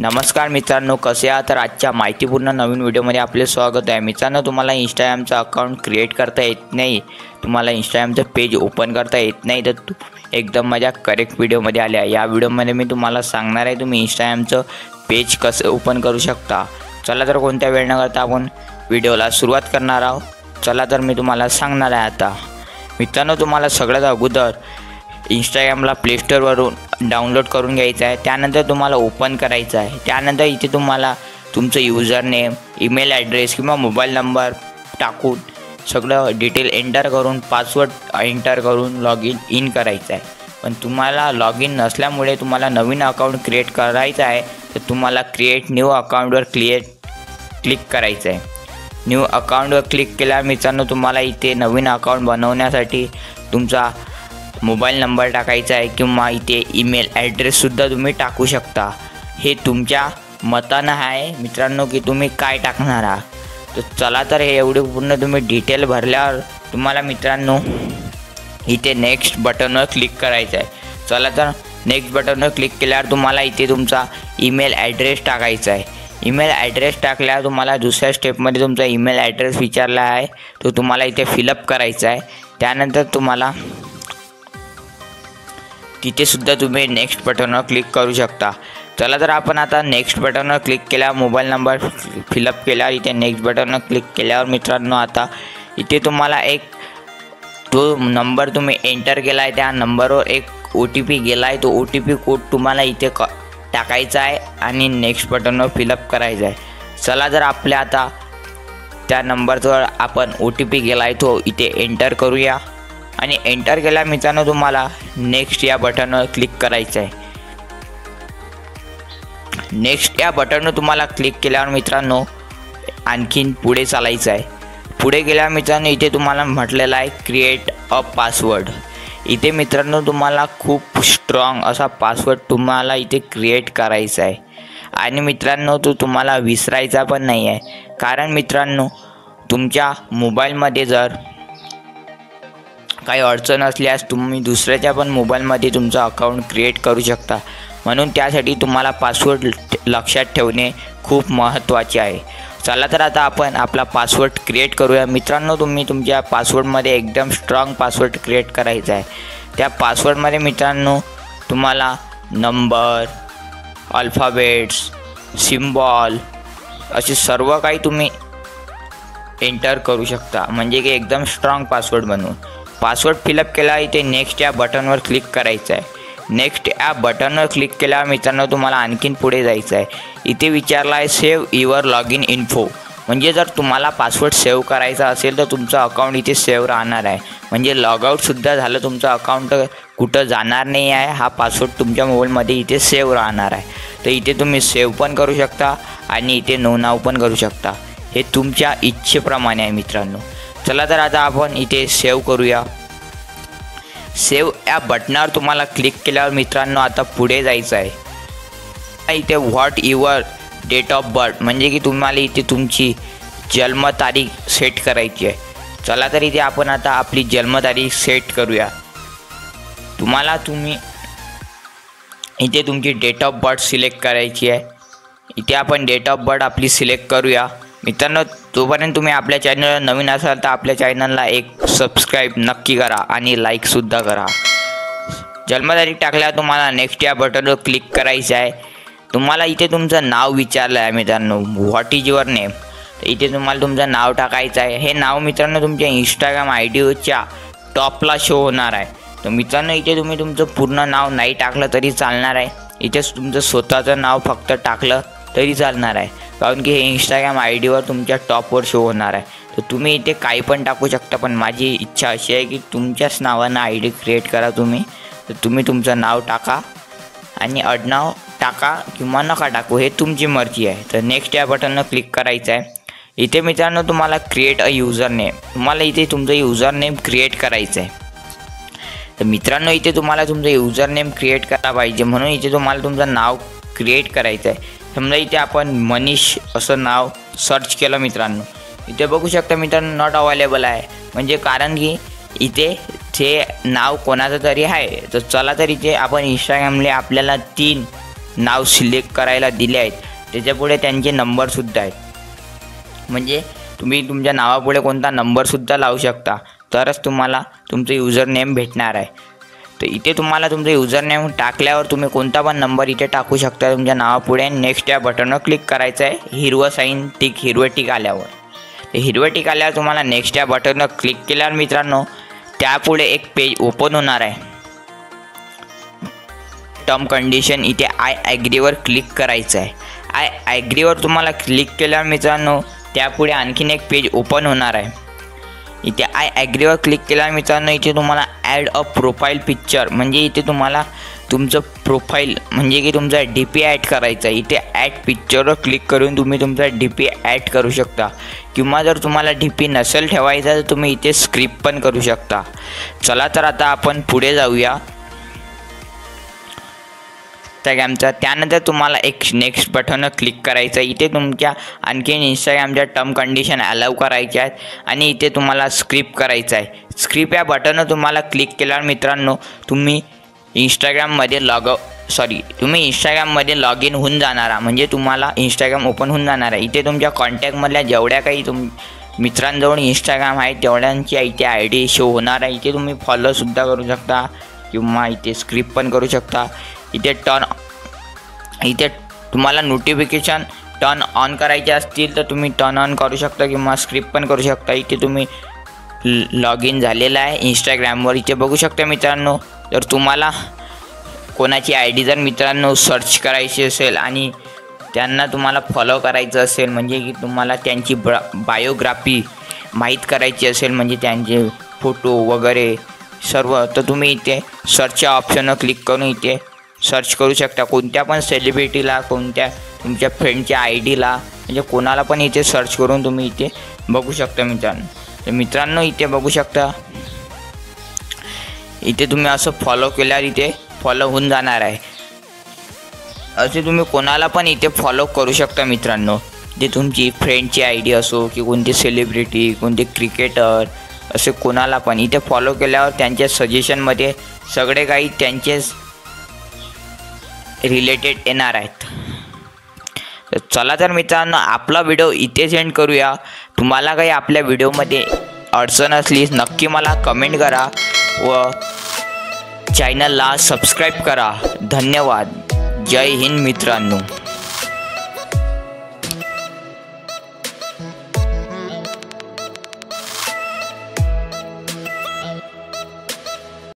नमस्कार मित्रांनो, कसे आहात? तर आजच्या माहितीपूर्ण नवीन व्हिडिओमध्ये आपले स्वागत आहे. मित्रांनो, तुम्हाला इंस्टाग्रामचं अकाउंट क्रिएट करता येत नाही, तुम्हाला इंस्टाग्रामचं पेज ओपन करता येत नाही, तर एकदम माझ्या करेक्ट व्हिडिओमध्ये आले आहे. या व्हिडिओमध्ये मी तुम्हाला सांगणार आहे तुम्ही इंस्टाग्रामचं पेज कसं ओपन करू शकता. चला तर कोणत्या वेळ न करता आपण व्हिडिओला सुरुवात करणार आहोत. चला तर मी तुम्हाला सांगणार आहे. आता मित्रांनो, तुम्हाला सगळ्यात अगोदर इंस्टाग्रामला प्ले स्टोरवरून डाउनलोड करून घ्यायचं आहे. त्यानंतर तुम्हाला ओपन करायचं आहे. त्यानंतर इथे तुम्हाला तुमचं युजर नेम, ईमेल ॲड्रेस किंवा मोबाईल नंबर टाकून सगळं डिटेल एंटर करून पासवर्ड एंटर करून लॉग इन करायचं आहे. पण तुम्हाला लॉग इन नसल्यामुळे तुम्हाला नवीन अकाउंट क्रिएट करायचं आहे, तर तुम्हाला क्रिएट न्यू अकाउंटवर क्लिक करायचं आहे. न्यू अकाउंटवर क्लिक केल्यावर मित्रांनो तुम्हाला इथे नवीन अकाउंट बनवण्यासाठी तुमचा मोबाईल नंबर टाकायचा आहे किंवा इथे ईमेल ॲड्रेससुद्धा तुम्ही टाकू शकता. हे तुमच्या मतानं आहे मित्रांनो की तुम्ही काय टाकणार आहात. तर चला तर हे एवढे पूर्ण तुम्ही डिटेल भरल्यावर तुम्हाला मित्रांनो इथे नेक्स्ट बटनवर क्लिक करायचं आहे. चला तर नेक्स्ट बटनवर क्लिक केल्यावर तुम्हाला इथे तुमचा ईमेल ॲड्रेस टाकायचा आहे. ईमेल ॲड्रेस टाकल्यावर तुम्हाला दुसऱ्या स्टेपमध्ये तुमचा ईमेल ॲड्रेस विचारला आहे, तो तुम्हाला इथे फिलअप करायचा आहे. त्यानंतर तुम्हाला तिथेसुद्धा तुम्ही नेक्स्ट बटनवर क्लिक करू शकता. चला तर आपण आता नेक्स्ट बटनवर क्लिक केल्यावर मोबाईल नंबर फिलअप केल्यावर इथे नेक्स्ट बटनवर क्लिक केल्यावर मित्रांनो आता इथे तुम्हाला एक तो नंबर तुम्ही एंटर केला आहे, त्या नंबरवर एक OTP गेला आहे. तो OTP कोड तुम्हाला इथे टाकायचा आहे आणि नेक्स्ट बटनवर फिलअप करायचा आहे. चला तर आपल्या आता त्या नंबरवर आपण OTP गेला आहे तो इथे एंटर करूया. आणि एंटर केल्या मित्रांनो तुम्हाला नेक्स्ट या बटनवर क्लिक करायचं आहे. नेक्स्ट या बटनवर तुम्हाला क्लिक केल्यावर मित्रांनो आणखीन पुढे चालायचं आहे. पुढे गेल्यावर मित्रांनो इथे तुम्हाला म्हटलेलं आहे क्रिएट अ पासवर्ड. इथे मित्रांनो तुम्हाला खूप स्ट्रॉंग असा पासवर्ड तुम्हाला इथे क्रिएट करायचा आहे. आणि मित्रांनो तो तुम्हाला विसरायचा पण नाही आहे, कारण मित्रांनो तुमच्या मोबाईलमध्ये जर काही अडचण असल्यास तुम्ही दुसऱ्याच्या पण मोबाईलमध्ये तुमचं अकाउंट क्रिएट करू शकता. म्हणून त्यासाठी तुम्हाला पासवर्ड लक्षात ठेवणे खूप महत्त्वाचे आहे. चला तर आता आपण आपला पासवर्ड क्रिएट करूया. मित्रांनो तुम्ही तुमच्या पासवर्डमध्ये एकदम स्ट्रॉंग पासवर्ड क्रिएट करायचा आहे. त्या पासवर्डमध्ये मित्रांनो तुम्हाला नंबर, अल्फाबेट्स, सिम्बॉल असे सर्व काही तुम्ही एंटर करू शकता, म्हणजे की एकदम स्ट्रॉंग पासवर्ड बनवून. पासवर्ड फिलअप केला इथे नेक्स्ट या बटनवर क्लिक करायचं आहे. नेक्स्ट या बटनवर क्लिक केल्यावर मित्रांनो तुम्हाला आणखीन पुढे जायचं आहे. इथे विचारला आहे save your log in info, म्हणजे जर तुम्हाला पासवर्ड सेव्ह करायचा असेल तर तुमचं अकाउंट इथे सेव्ह राहणार आहे. म्हणजे लॉगआउटसुद्धा झालं तुमचं अकाउंट कुठं जाणार नाही आहे, हा पासवर्ड तुमच्या मोबाईलमध्ये इथे सेव्ह राहणार आहे. तर इथे तुम्ही सेव्ह पण करू शकता आणि इथे नो नाव पण करू शकता. हे तुमच्या इच्छेप्रमाणे आहे मित्रांनो. चला तर आता आपण इथे सेव्ह करूया. सेव्ह या बटनावर तुम्हाला क्लिक केल्यावर मित्रांनो आता पुढे जायचं आहे. इथे what your date of birth, म्हणजे की तुम्हाला इथे तुमची जन्मतारीख सेट करायची आहे. चला तर इथे आपण आता आपली जन्मतारीख सेट करूया. तुम्ही इथे तुमची डेट ऑफ बर्थ सिलेक्ट करायची आहे. इथे आपण डेट ऑफ बर्थ आपली सिलेक्ट करूया. मित्रांनो तोपर्यंत तुम्ही आपल्या चॅनलवर नवीन असाल तर आपल्या चॅनलला एक सबस्क्राईब नक्की करा आणि लाईकसुद्धा करा. जन्मतारीख टाकल्यावर तुम्हाला नेक्स्ट या बटनवर क्लिक करायचं आहे. तुम्हाला इथे तुमचं नाव विचारलं आहे मित्रांनो, व्हॉट इज युअर नेम. तर इथे तुम्हाला तुमचं नाव टाकायचं आहे. हे नाव मित्रांनो तुमच्या इंस्टाग्राम IDच्या टॉपला शो होणार आहे. तर मित्रांनो इथे तुम्ही तुमचं पूर्ण नाव नाही टाकलं तरी चालणार आहे. इथेच तुमचं स्वतःचं नाव फक्त टाकलं तरी चालणार आहे, कारण की हे इंस्टाग्राम IDवर तुमच्या टॉपवर शो होणार आहे. तर तुम्ही इथे काही पण टाकू शकता, पण माझी इच्छा अशी आहे की तुमच्याच नावानं ID क्रिएट करा तुम्ही. तर तुम्ही तुमचं नाव टाका आणि आडनाव टाका किंवा नका टाकू, हे तुमची मर्जी आहे. तर नेक्स्ट या बटनवर क्लिक करायचं आहे. इथे मित्रांनो तुम्हाला क्रिएट अ युजर नेम, तुम्हाला इथे तुमचं युजर नेम क्रिएट करायचं आहे. तर मित्रांनो इथे तुम्हाला तुमचं युजर नेम क्रिएट करायला पाहिजे, म्हणून इथे तुम्हाला तुमचं नाव क्रिएट करायचं आहे. समजा इथे आपण मनीष असं नाव सर्च केलं मित्रांनो, इथे बघू शकता मित्रांनो नॉट अवेलेबल आहे, म्हणजे कारण की इथे ते नाव कोणाचं तरी आहे. तर चला तर इथे आपण इंस्टाग्रामला आपल्याला 3 नाव सिलेक्ट करायला दिले आहेत त्याच्यापुढे त्यांचे नंबरसुद्धा आहेत. म्हणजे तुम्ही तुमच्या नावापुढे कोणता नंबरसुद्धा लावू शकता, तरच तुम्हाला तुमचं युजर नेम भेटणार आहे. तर इथे तुम्हाला तुमचं युजर नेम टाकल्यावर तुम्ही कोणता पण नंबर इथे टाकू शकता तुमच्या नावापुढे. नेक्स्ट या बटनवर क्लिक करायचं आहे. हिरवं साईन टिक हिरवं टिक आल्यावर, हिरवं टिक आल्यावर तुम्हाला नेक्स्ट या बटनवर क्लिक केल्यावर मित्रांनो त्यापुढे एक पेज ओपन होणार आहे. टर्म कंडिशन इथे आय ॲग्रीवर क्लिक करायचं आहे. आय ॲग्रीवर तुम्हाला क्लिक केल्यावर मित्रांनो त्यापुढे आणखीन एक पेज ओपन होणार आहे. इथे आय ॲग्रीवर क्लिक केल्यावर मित्रांनो इथे तुम्हाला ॲड अ प्रोफाईल पिक्चर, म्हणजे इथे तुम्हाला तुमचं प्रोफाईल म्हणजे की तुमचा DP ॲड करायचा आहे. इथे ॲड पिक्चरवर क्लिक करून तुम्ही तुमचा DP ॲड करू शकता, किंवा जर तुम्हाला DP नसेल ठेवायचा तर तुम्ही इथे स्क्रिप्ट पण करू शकता. चला तर आता आपण पुढे जाऊया इंस्टाग्रामचा. त्यानंतर तुम्हाला एक नेक्स्ट बटनवर क्लिक करायचं आहे. इथे तुमच्या आणखीन इंस्टाग्रामच्या टर्म कंडिशन अलाव करायच्या आहेत आणि इथे तुम्हाला स्क्रिप्ट करायचं आहे. स्क्रिप्ट या बटनवर तुम्हाला क्लिक केल्यावर मित्रांनो तुम्ही इंस्टाग्राममध्ये लॉग इन होऊन जाणार, म्हणजे तुम्हाला इंस्टाग्राम ओपन होऊन जाणार आहे. इथे तुमच्या कॉन्टॅक्टमधल्या जेवढ्या काही मित्रांजवळ इंस्टाग्राम आहे तेवढ्यांची इथे ID शो होणार आहे. इथे तुम्ही फॉलोसुद्धा करू शकता किंवा इथे स्क्रिप्ट पण करू शकता. इथे तुम्हाला नोटिफिकेशन टर्न ऑन करायचे असतील तर तुम्ही टर्न ऑन करू शकता किंवा स्क्रिप्ट पण करू शकता. इथे तुम्ही लॉग इन झालेला आहे इंस्टाग्रामवर इथे बघू शकता मित्रांनो. जर तुम्हाला कोणाची ID जर मित्रांनो सर्च करायची असेल आणि त्यांना तुम्हाला फॉलो करायचं असेल, म्हणजे की तुम्हाला त्यांची बायोग्राफी माहीत करायची असेल, म्हणजे त्यांचे फोटो वगैरे सर्व, तर तुम्ही इथे सर्चच्या ऑप्शनवर क्लिक करून इथे सर्च करू शकता. कोणत्या पण सेलिब्रिटीला, कोणत्या तुमच्या फ्रेंडच्या IDला, म्हणजे कोणाला पण इथे सर्च करून तुम्ही इथे बघू शकता मित्रांनो. तर मित्रांनो इथे बघू शकता इथे तुम्ही असं फॉलो केल्यावर इथे फॉलो होऊन जाणार आहे. असे तुम्ही कोणाला पण इथे फॉलो करू शकता मित्रांनो. जे तुमची फ्रेंडची ID असो की कोणती सेलिब्रिटी, कोणते क्रिकेटर, असे कोणाला पण इथे फॉलो केल्यावर त्यांच्या सजेशनमध्ये सगळे काही त्यांचेच रिलेटेड येणार आहेत. तर चला तर मित्रांनो आपला व्हिडिओ इथे सेंड करूया. तुम्हाला काही आपल्या व्हिडिओमध्ये अडचण असली नक्की मला कमेंट करा व चॅनलला सबस्क्राईब करा. धन्यवाद. जय हिंद मित्रांनो.